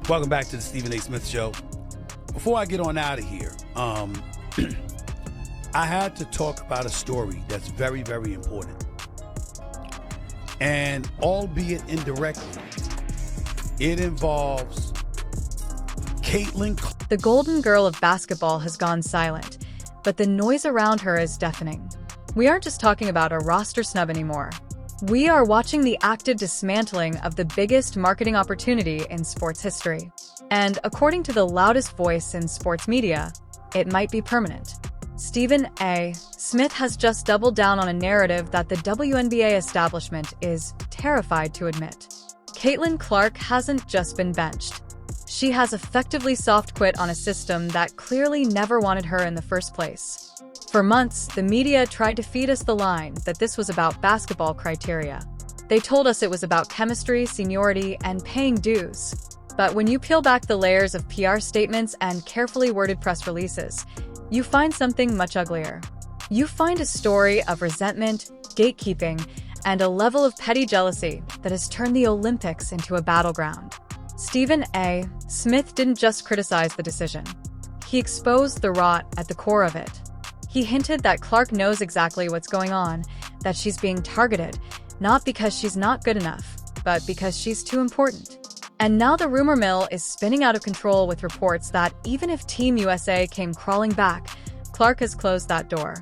Welcome back to the Stephen A. Smith Show. Before I get on out of here, I had to talk about a story that's very, very important. And albeit indirectly, it involves Caitlin. The golden girl of basketball has gone silent, but the noise around her is deafening. We aren't just talking about a roster snub anymore. We are watching the active dismantling of the biggest marketing opportunity in sports history. And according to the loudest voice in sports media, it might be permanent. Stephen A. Smith has just doubled down on a narrative that the WNBA establishment is terrified to admit. Caitlin Clark hasn't just been benched. She has effectively soft quit on a system that clearly never wanted her in the first place. For months, the media tried to feed us the line that this was about basketball criteria. They told us it was about chemistry, seniority, and paying dues. But when you peel back the layers of PR statements and carefully worded press releases, you find something much uglier. You find a story of resentment, gatekeeping, and a level of petty jealousy that has turned the Olympics into a battleground. Stephen A. Smith didn't just criticize the decision. He exposed the rot at the core of it. He hinted that Clark knows exactly what's going on, that she's being targeted, not because she's not good enough, but because she's too important. And now the rumor mill is spinning out of control with reports that even if Team USA came crawling back, Clark has closed that door.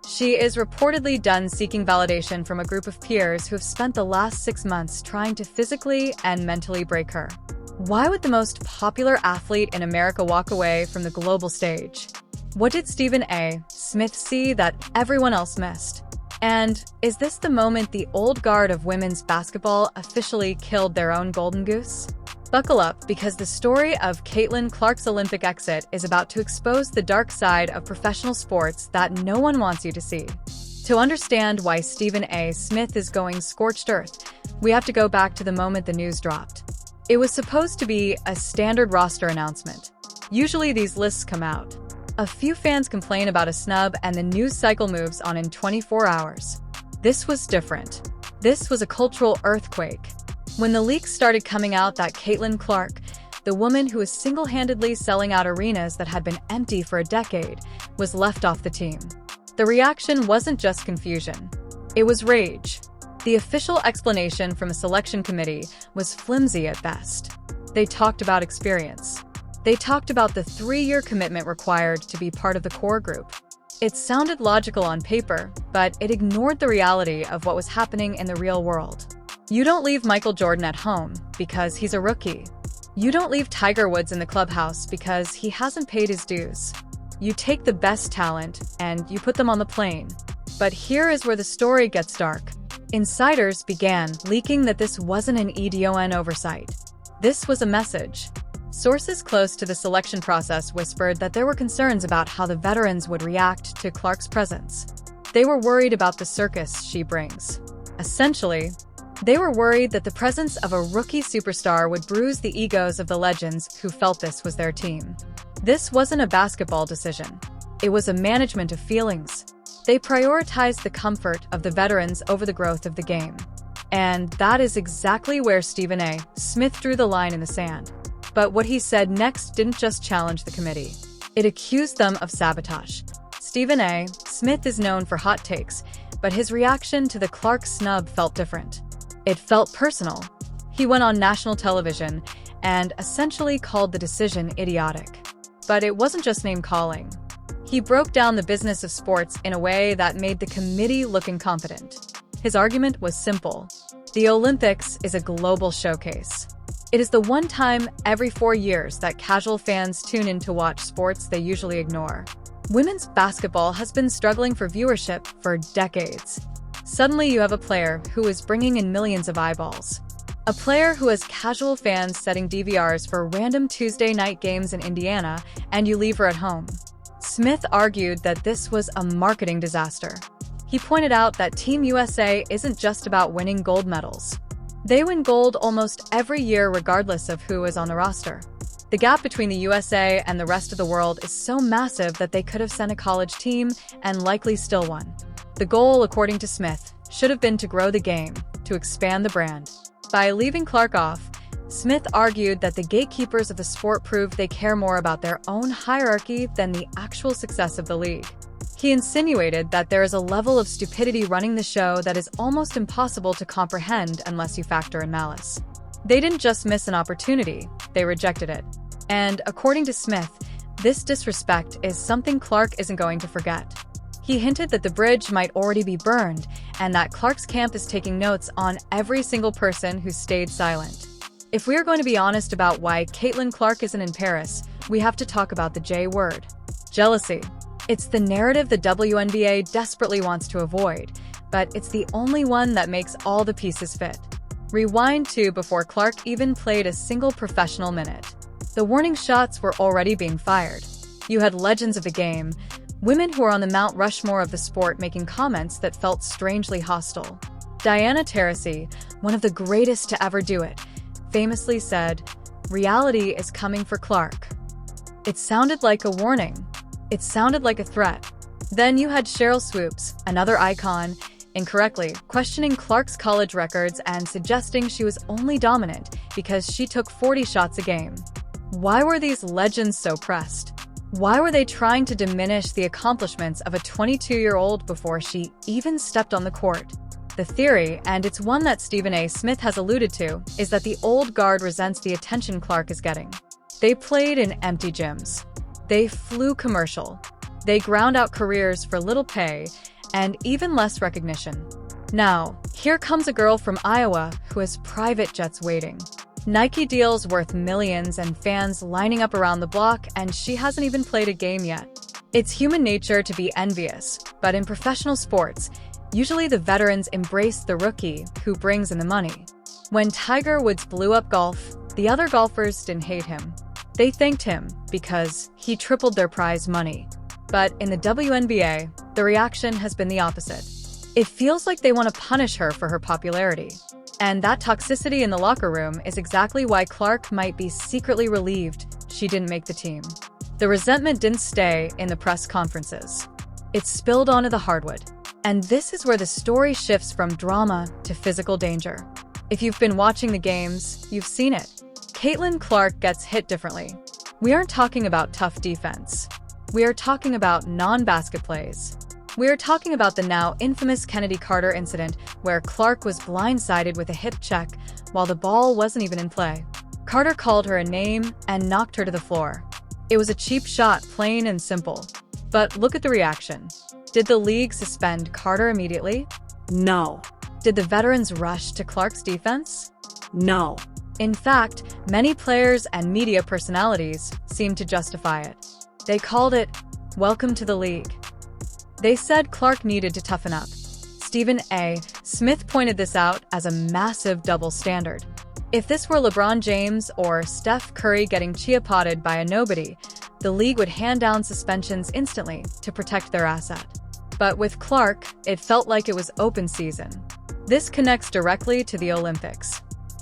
She is reportedly done seeking validation from a group of peers who have spent the last 6 months trying to physically and mentally break her. Why would the most popular athlete in America walk away from the global stage? What did Stephen A. Smith see that everyone else missed? And is this the moment the old guard of women's basketball officially killed their own golden goose? Buckle up, because the story of Caitlin Clark's Olympic exit is about to expose the dark side of professional sports that no one wants you to see. To understand why Stephen A. Smith is going scorched earth, we have to go back to the moment the news dropped. It was supposed to be a standard roster announcement. Usually these lists come out. A few fans complain about a snub and the news cycle moves on in 24 hours. This was different. This was a cultural earthquake. When the leaks started coming out that Caitlin Clark, the woman who was single-handedly selling out arenas that had been empty for a decade, was left off the team, the reaction wasn't just confusion. It was rage. The official explanation from a selection committee was flimsy at best. They talked about experience. They talked about the 3-year commitment required to be part of the core group. It sounded logical on paper, but it ignored the reality of what was happening in the real world. You don't leave Michael Jordan at home because he's a rookie. You don't leave Tiger Woods in the clubhouse because he hasn't paid his dues. You take the best talent and you put them on the plane. But here is where the story gets dark. Insiders began leaking that this wasn't an EDON oversight. This was a message. Sources close to the selection process whispered that there were concerns about how the veterans would react to Clark's presence. They were worried about the circus she brings. Essentially, they were worried that the presence of a rookie superstar would bruise the egos of the legends who felt this was their team. This wasn't a basketball decision. It was a management of feelings. They prioritized the comfort of the veterans over the growth of the game. And that is exactly where Stephen A. Smith drew the line in the sand. But what he said next didn't just challenge the committee. It accused them of sabotage. Stephen A. Smith is known for hot takes, but his reaction to the Clark snub felt different. It felt personal. He went on national television and essentially called the decision idiotic. But it wasn't just name-calling. He broke down the business of sports in a way that made the committee look incompetent. His argument was simple. The Olympics is a global showcase. It is the one time every 4 years that casual fans tune in to watch sports they usually ignore. Women's basketball has been struggling for viewership for decades. Suddenly you have a player who is bringing in millions of eyeballs. A player who has casual fans setting DVRs for random Tuesday night games in Indiana, and you leave her at home. Smith argued that this was a marketing disaster. He pointed out that Team USA isn't just about winning gold medals. They win gold almost every year regardless of who is on the roster. The gap between the USA and the rest of the world is so massive that they could have sent a college team and likely still won. The goal, according to Smith, should have been to grow the game, to expand the brand. By leaving Clark off, Smith argued that the gatekeepers of the sport proved they care more about their own hierarchy than the actual success of the league. He insinuated that there is a level of stupidity running the show that is almost impossible to comprehend unless you factor in malice. They didn't just miss an opportunity, they rejected it. And, according to Smith, this disrespect is something Clark isn't going to forget. He hinted that the bridge might already be burned, and that Clark's camp is taking notes on every single person who stayed silent. If we are going to be honest about why Caitlin Clark isn't in Paris, we have to talk about the J word: jealousy. It's the narrative the WNBA desperately wants to avoid, but it's the only one that makes all the pieces fit. Rewind to before Clark even played a single professional minute. The warning shots were already being fired. You had legends of the game, women who are on the Mount Rushmore of the sport, making comments that felt strangely hostile. Diana Taurasi, one of the greatest to ever do it, famously said, "Reality is coming for Clark." It sounded like a warning. It sounded like a threat. Then you had Cheryl Swoops, another icon, incorrectly questioning Clark's college records and suggesting she was only dominant because she took 40 shots a game. Why were these legends so pressed? Why were they trying to diminish the accomplishments of a 22-year-old before she even stepped on the court? The theory, and it's one that Stephen A. Smith has alluded to, is that the old guard resents the attention Clark is getting. They played in empty gyms. They flew commercial. They ground out careers for little pay and even less recognition. Now, here comes a girl from Iowa who has private jets waiting, Nike deals worth millions, and fans lining up around the block, and she hasn't even played a game yet. It's human nature to be envious, but in professional sports, usually the veterans embrace the rookie who brings in the money. When Tiger Woods blew up golf, the other golfers didn't hate him. They thanked him because he tripled their prize money. But in the WNBA, the reaction has been the opposite. It feels like they want to punish her for her popularity. And that toxicity in the locker room is exactly why Clark might be secretly relieved she didn't make the team. The resentment didn't stay in the press conferences. It spilled onto the hardwood. And this is where the story shifts from drama to physical danger. If you've been watching the games, you've seen it. Caitlin Clark gets hit differently. We aren't talking about tough defense. We are talking about non-basket plays. We are talking about the now infamous Kennedy Carter incident where Clark was blindsided with a hip check while the ball wasn't even in play. Carter called her a name and knocked her to the floor. It was a cheap shot, plain and simple. But look at the reaction. Did the league suspend Carter immediately? No. Did the veterans rush to Clark's defense? No. In fact, many players and media personalities seemed to justify it. They called it, "Welcome to the league." They said Clark needed to toughen up. Stephen A. Smith pointed this out as a massive double standard. If this were LeBron James or Steph Curry getting chia-potted by a nobody, the league would hand down suspensions instantly to protect their asset. But with Clark, it felt like it was open season. This connects directly to the Olympics.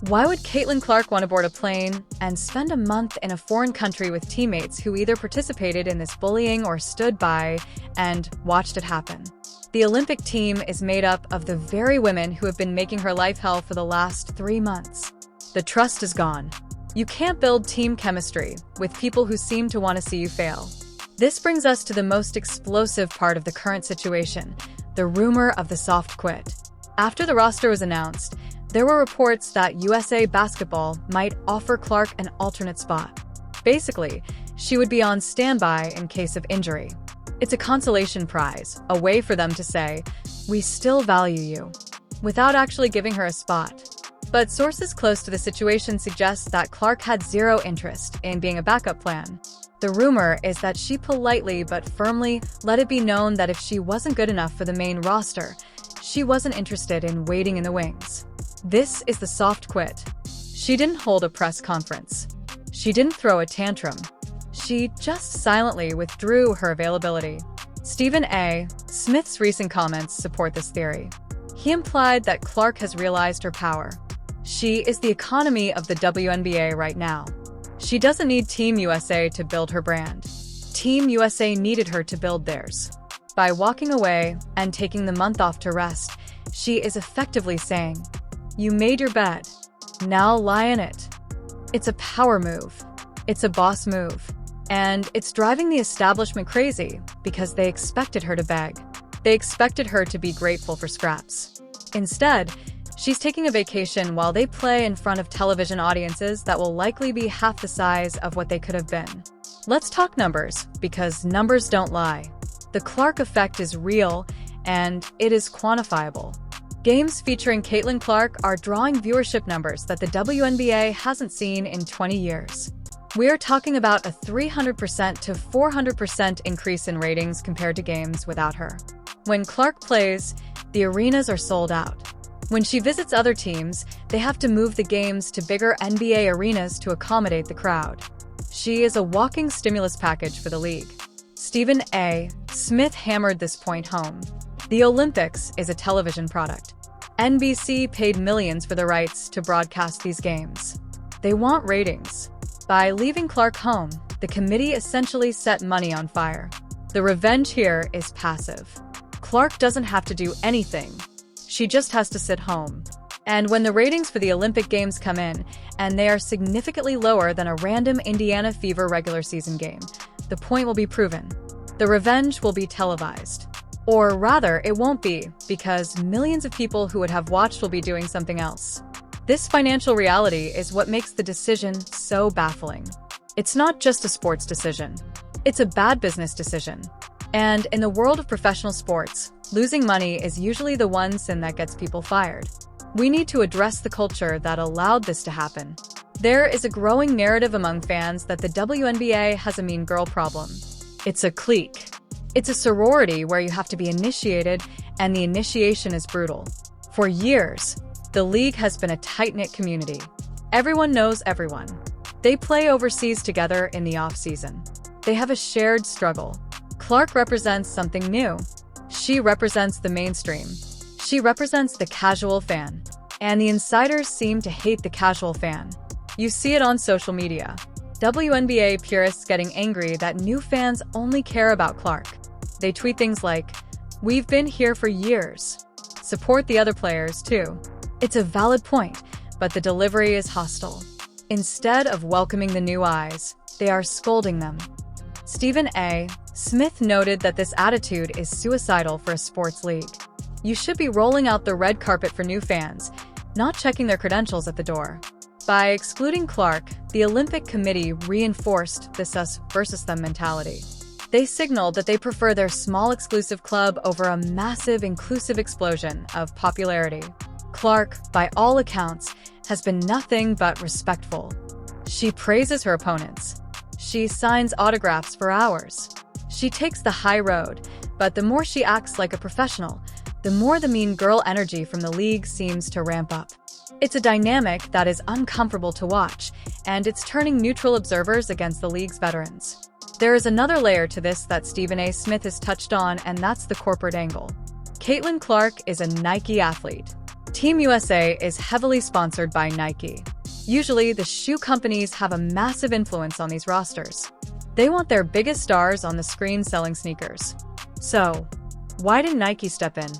Why would Caitlin Clark want to board a plane and spend a month in a foreign country with teammates who either participated in this bullying or stood by and watched it happen? The Olympic team is made up of the very women who have been making her life hell for the last 3 months. The trust is gone. You can't build team chemistry with people who seem to want to see you fail. This brings us to the most explosive part of the current situation, the rumor of the soft quit. After the roster was announced, there were reports that USA Basketball might offer Clark an alternate spot. Basically, she would be on standby in case of injury. It's a consolation prize, a way for them to say, "We still value you," without actually giving her a spot. But sources close to the situation suggest that Clark had zero interest in being a backup plan. The rumor is that she politely but firmly let it be known that if she wasn't good enough for the main roster, she wasn't interested in waiting in the wings. This is the soft quit. She didn't hold a press conference. She didn't throw a tantrum. She just silently withdrew her availability. Stephen A. Smith's recent comments support this theory. He implied that Clark has realized her power. She is the economy of the WNBA right now. She doesn't need Team USA to build her brand. Team USA needed her to build theirs. By walking away and taking the month off to rest, she is effectively saying, "You made your bed. Now lie in it." It's a power move. It's a boss move. And it's driving the establishment crazy because they expected her to beg. They expected her to be grateful for scraps. Instead, she's taking a vacation while they play in front of television audiences that will likely be half the size of what they could have been. Let's talk numbers, because numbers don't lie. The Clark effect is real, and it is quantifiable. Games featuring Caitlin Clark are drawing viewership numbers that the WNBA hasn't seen in 20 years. We are talking about a 300% to 400% increase in ratings compared to games without her. When Clark plays, the arenas are sold out. When she visits other teams, they have to move the games to bigger NBA arenas to accommodate the crowd. She is a walking stimulus package for the league. Stephen A. Smith hammered this point home. The Olympics is a television product. NBC paid millions for the rights to broadcast these games. They want ratings. By leaving Clark home, the committee essentially set money on fire. The revenge here is passive. Clark doesn't have to do anything. She just has to sit home. And when the ratings for the Olympic Games come in, and they are significantly lower than a random Indiana Fever regular season game, the point will be proven. The revenge will be televised. Or rather, it won't be, because millions of people who would have watched will be doing something else. This financial reality is what makes the decision so baffling. It's not just a sports decision. It's a bad business decision. And in the world of professional sports, losing money is usually the one sin that gets people fired. We need to address the culture that allowed this to happen. There is a growing narrative among fans that the WNBA has a mean girl problem. It's a clique. It's a sorority where you have to be initiated, and the initiation is brutal. For years, the league has been a tight-knit community. Everyone knows everyone. They play overseas together in the off-season. They have a shared struggle. Clark represents something new. She represents the mainstream. She represents the casual fan. And the insiders seem to hate the casual fan. You see it on social media. WNBA purists getting angry that new fans only care about Clark. They tweet things like, "We've been here for years. Support the other players, too." It's a valid point, but the delivery is hostile. Instead of welcoming the new eyes, they are scolding them. Stephen A. Smith noted that this attitude is suicidal for a sports league. You should be rolling out the red carpet for new fans, not checking their credentials at the door. By excluding Clark, the Olympic Committee reinforced this us versus them mentality. They signaled that they prefer their small exclusive club over a massive inclusive explosion of popularity. Clark, by all accounts, has been nothing but respectful. She praises her opponents. She signs autographs for hours. She takes the high road, but the more she acts like a professional, the more the mean girl energy from the league seems to ramp up. It's a dynamic that is uncomfortable to watch, and it's turning neutral observers against the league's veterans. There is another layer to this that Stephen A. Smith has touched on, and that's the corporate angle. Caitlin Clark is a Nike athlete. Team USA is heavily sponsored by Nike. Usually, the shoe companies have a massive influence on these rosters. They want their biggest stars on the screen selling sneakers. So, why didn't Nike step in?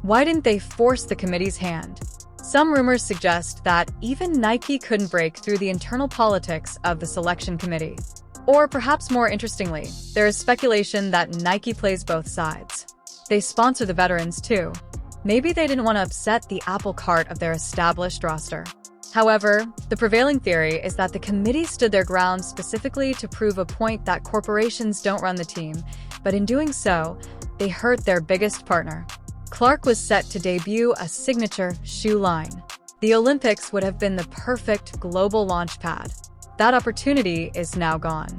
Why didn't they force the committee's hand? Some rumors suggest that even Nike couldn't break through the internal politics of the selection committee. Or perhaps more interestingly, there is speculation that Nike plays both sides. They sponsor the veterans too. Maybe they didn't want to upset the apple cart of their established roster. However, the prevailing theory is that the committee stood their ground specifically to prove a point that corporations don't run the team, but in doing so, they hurt their biggest partner. Clark was set to debut a signature shoe line. The Olympics would have been the perfect global launchpad. That opportunity is now gone.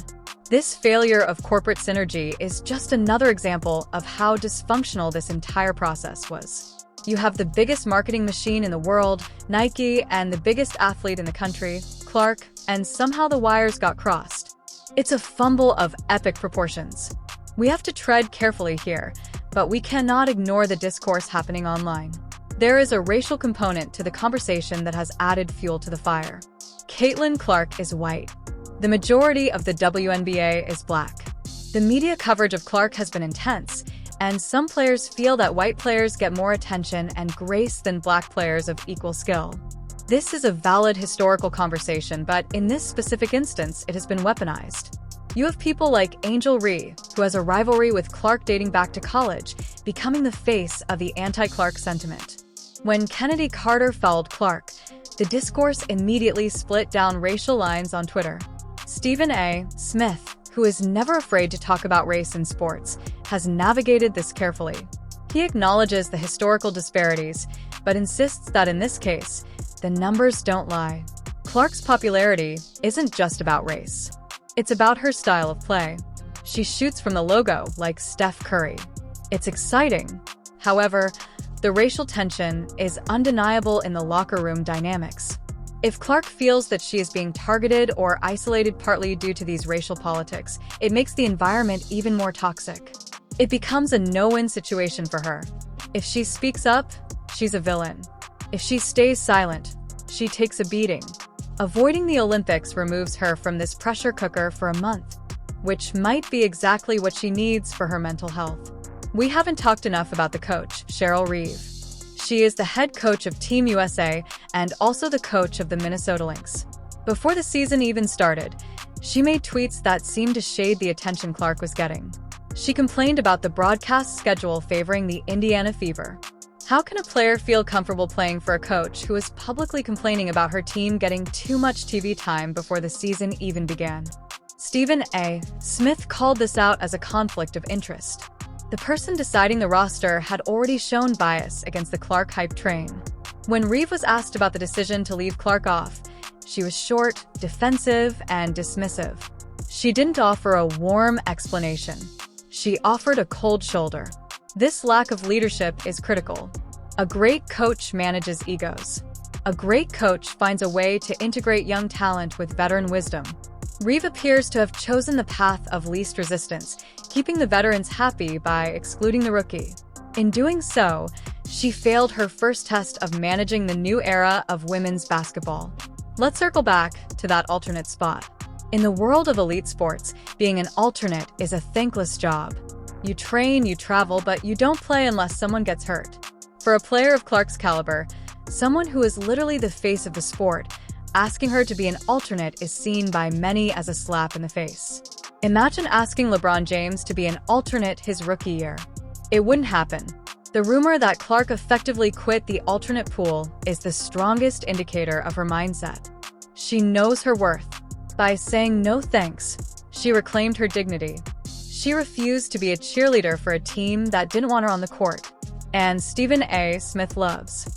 This failure of corporate synergy is just another example of how dysfunctional this entire process was. You have the biggest marketing machine in the world, Nike, and the biggest athlete in the country, Clark, and somehow the wires got crossed. It's a fumble of epic proportions. We have to tread carefully here, but we cannot ignore the discourse happening online. There is a racial component to the conversation that has added fuel to the fire. Caitlin Clark is white. The majority of the WNBA is black. The media coverage of Clark has been intense, and some players feel that white players get more attention and grace than black players of equal skill. This is a valid historical conversation, but in this specific instance, it has been weaponized. You have people like Angel Ree, who has a rivalry with Clark dating back to college, becoming the face of the anti-Clark sentiment. When Kennedy Carter fouled Clark, the discourse immediately split down racial lines on Twitter. Stephen A. Smith, who is never afraid to talk about race in sports, has navigated this carefully. He acknowledges the historical disparities, but insists that in this case, the numbers don't lie. Clark's popularity isn't just about race. It's about her style of play. She shoots from the logo like Steph Curry. It's exciting. However, the racial tension is undeniable in the locker room dynamics. If Clark feels that she is being targeted or isolated partly due to these racial politics, it makes the environment even more toxic. It becomes a no-win situation for her. If she speaks up, she's a villain. If she stays silent, she takes a beating. Avoiding the Olympics removes her from this pressure cooker for a month, which might be exactly what she needs for her mental health. We haven't talked enough about the coach, Cheryl Reeve. She is the head coach of Team USA and also the coach of the Minnesota Lynx. Before the season even started, she made tweets that seemed to shade the attention Clark was getting. She complained about the broadcast schedule favoring the Indiana Fever. How can a player feel comfortable playing for a coach who is publicly complaining about her team getting too much TV time before the season even began? Stephen A. Smith called this out as a conflict of interest. The person deciding the roster had already shown bias against the Clark hype train. When Reeve was asked about the decision to leave Clark off, she was short, defensive, and dismissive. She didn't offer a warm explanation. She offered a cold shoulder. This lack of leadership is critical. A great coach manages egos. A great coach finds a way to integrate young talent with veteran wisdom. Reeve appears to have chosen the path of least resistance, keeping the veterans happy by excluding the rookie. In doing so, she failed her first test of managing the new era of women's basketball. Let's circle back to that alternate spot. In the world of elite sports, being an alternate is a thankless job. You train, you travel, but you don't play unless someone gets hurt. For a player of Clark's caliber, someone who is literally the face of the sport, asking her to be an alternate is seen by many as a slap in the face. Imagine asking LeBron James to be an alternate his rookie year. It wouldn't happen. The rumor that Clark effectively quit the alternate pool is the strongest indicator of her mindset. She knows her worth. By saying no thanks, she reclaimed her dignity. She refused to be a cheerleader for a team that didn't want her on the court. And Stephen A. Smith loves